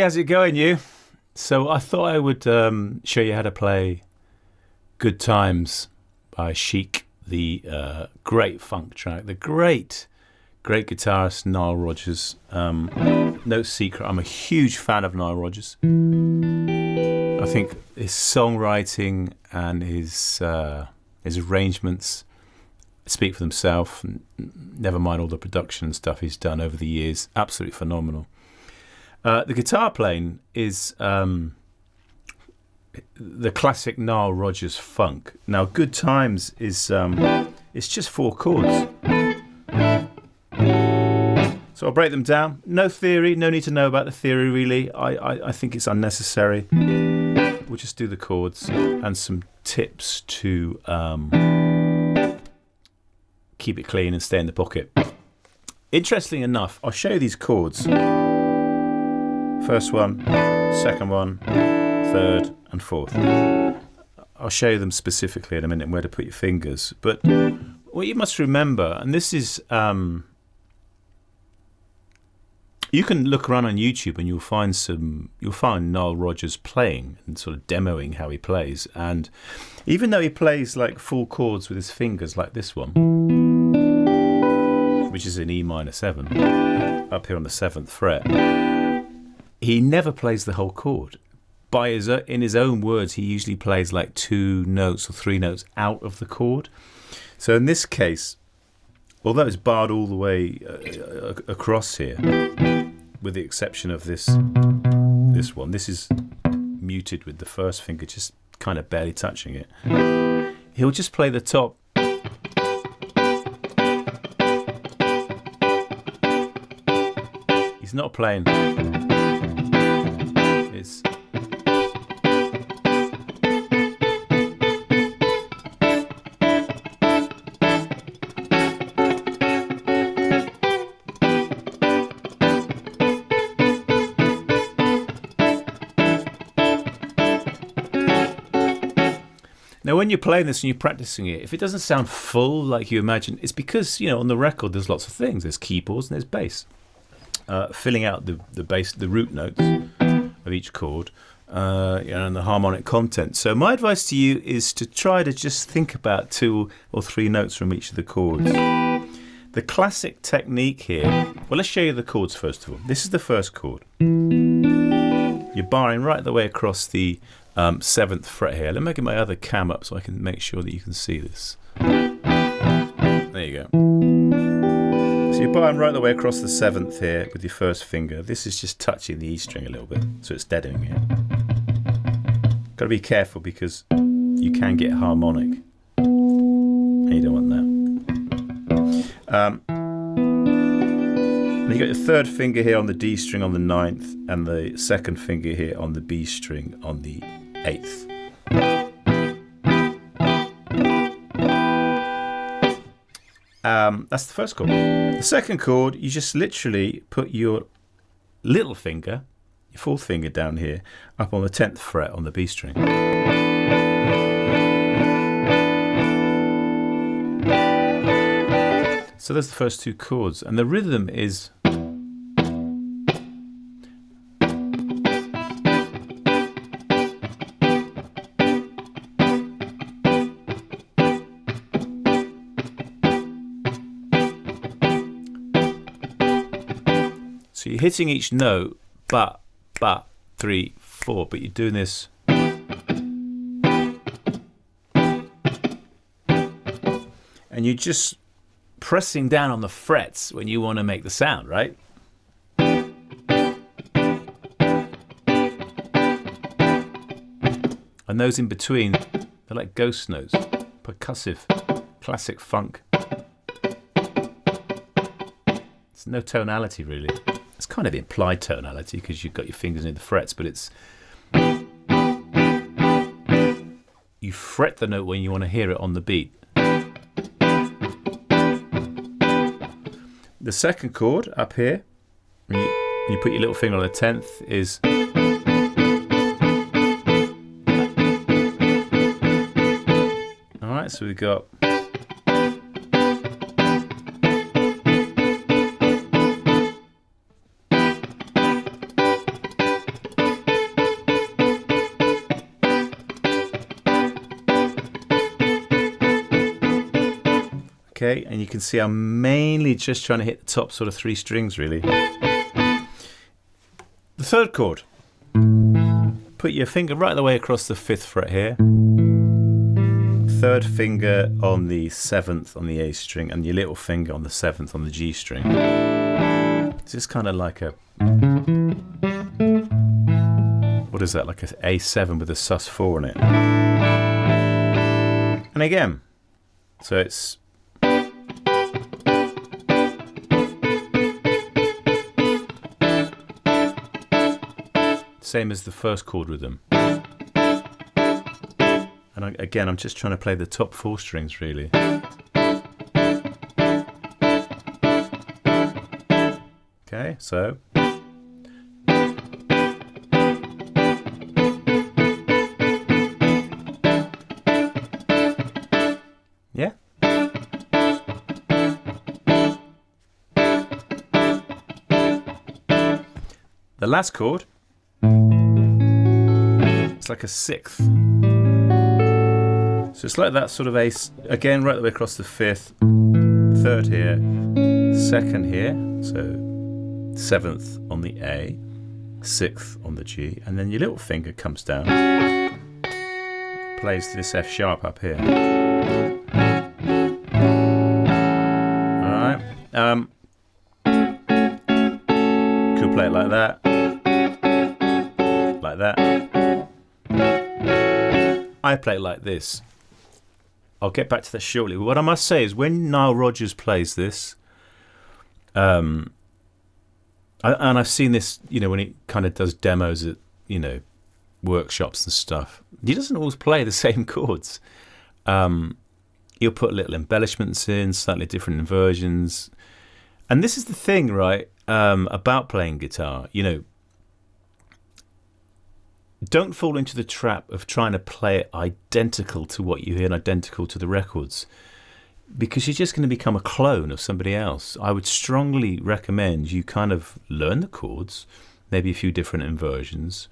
Hey, how's it going, you? So I thought I would show you how to play Good Times by Chic, the great funk track, the great guitarist Nile Rodgers. No secret, I'm a huge fan of Nile Rodgers. I think his songwriting and his arrangements speak for themselves. Never mind all the production stuff he's done over the years. Absolutely phenomenal. The guitar playing is the classic Nile Rodgers funk. Now, Good Times is it's just 4 chords. So I'll break them down. No theory, no need to know about the theory really. I think it's unnecessary. We'll just do the chords and some tips to keep it clean and stay in the pocket. Interestingly enough, I'll show you these chords. First one, second one, third and fourth. I'll show you them specifically in a minute where to put your fingers. But what you must remember, and this is, you can look around on YouTube and you'll find Nile Rodgers playing and sort of demoing how he plays. And even though he plays like full chords with his fingers, like this one, which is in E minor 7, up here on the 7th fret, he never plays the whole chord. In his own words, he usually plays like 2 notes or 3 notes out of the chord. So in this case, although it's barred all the way across here, with the exception of this one, this is muted with the first finger just kind of barely touching it. He'll just play the top. He's not playing. It's now, when you're playing this and you're practicing it, if it doesn't sound full like you imagine, it's because, on the record there's lots of things. There's keyboards and there's bass. Filling out the bass, the root notes of each chord, and the harmonic content. So my advice to you is to try to just think about 2 or 3 notes from each of the chords. The classic technique here, well, let's show you the chords first of all. This is the first chord. You're barring right the way across the 7th fret here. Let me get my other cam up so I can make sure that you can see this. There you go. So you're barring right the way across the 7th here with your first finger. This is just touching the E string a little bit, so it's deadening it. Got to be careful because you can get harmonic, and you don't want that. And you got your third finger here on the D string on the 9th, and the second finger here on the B string on the 8th. That's the first chord. The second chord, you just literally put your little finger, your 4th finger down here, up on the 10th fret on the B string. So there's the first 2 chords, and the rhythm is so you're hitting each note, but, 3, 4, but you're doing this. And you're just pressing down on the frets when you want to make the sound, right? And those in between, they're like ghost notes, percussive, classic funk. It's no tonality really. It's kind of implied tonality because you've got your fingers near the frets, but it's you fret the note when you want to hear it on the beat. The second chord up here, when you put your little finger on the 10th, is alright, so we've got Okay, and you can see I'm mainly just trying to hit the top sort of 3 strings, really. The third chord. Put your finger right the way across the 5th fret here. Third finger on the 7th on the A string, and your little finger on the 7th on the G string. It's just kind of like a... What is that? Like an A7 with a sus4 on it. And again, so it's... Same as the first chord rhythm. And again, I'm just trying to play the top 4 strings, really. Okay, so... Yeah. The last chord, it's like a 6th. So it's like that sort of A, again, right the way across the 5th, 3rd here, 2nd here, so 7th on the A, 6th on the G, and then your little finger comes down, plays this F sharp up here. Alright, could play it like that. Like that. I play it like this. I'll get back to that shortly. But what I must say is when Nile Rodgers plays this, and I've seen this, you know, when he kind of does demos at, you know, workshops and stuff, he doesn't always play the same chords. He'll put little embellishments in, slightly different inversions. And this is the thing, right, about playing guitar, you know, don't fall into the trap of trying to play it identical to what you hear and identical to the records, because you're just going to become a clone of somebody else. I would strongly recommend you kind of learn the chords, maybe a few different inversions,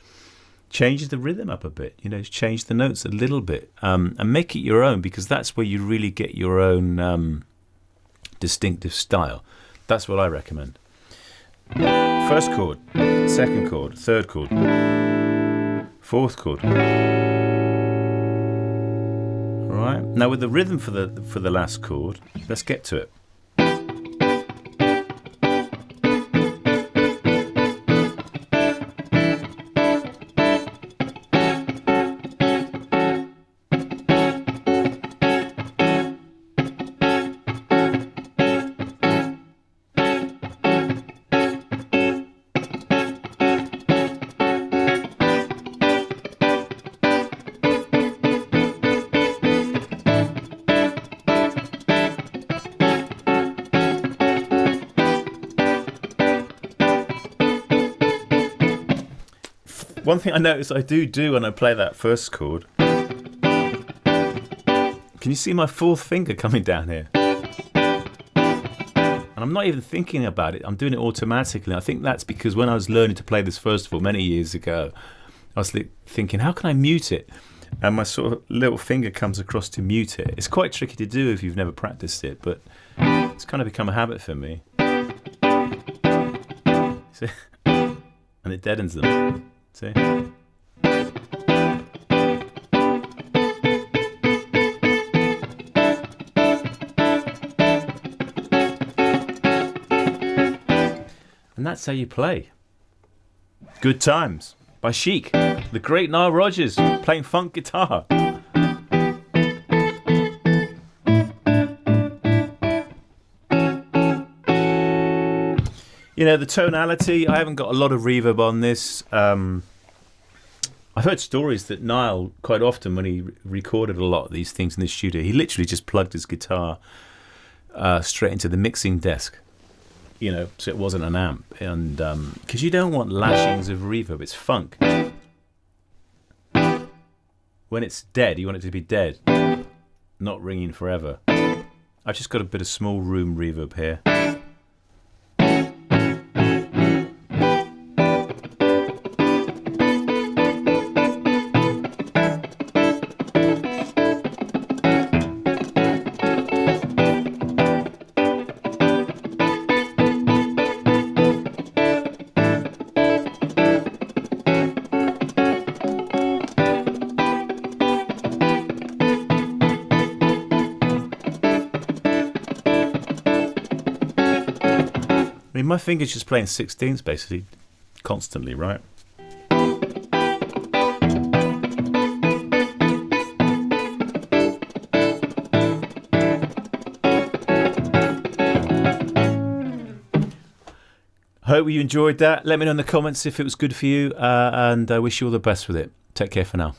change the rhythm up a bit, you know, change the notes a little bit, and make it your own, because that's where you really get your own distinctive style. That's what I recommend. First chord, second chord, third chord, fourth chord. All right. Now with the rhythm for the last chord, let's get to it. One thing I notice I do when I play that first chord, can you see my fourth finger coming down here? And I'm not even thinking about it, I'm doing it automatically. I think that's because when I was learning to play this first of all many years ago, I was thinking, how can I mute it? And my sort of little finger comes across to mute it. It's quite tricky to do if you've never practiced it, but it's kind of become a habit for me. See? And it deadens them. See? And that's how you play. Good Times by Chic, the great Nile Rodgers playing funk guitar. You know, the tonality, I haven't got a lot of reverb on this. I've heard stories that Nile, quite often when he recorded a lot of these things in the studio, he literally just plugged his guitar straight into the mixing desk, you know, so it wasn't an amp. And because you don't want lashings of reverb, it's funk. When it's dead, you want it to be dead, not ringing forever. I've just got a bit of small room reverb here. mean, my finger's just playing 16ths basically, constantly, right? Hope you enjoyed that. Let me know in the comments if it was good for you, and I wish you all the best with it. Take care for now.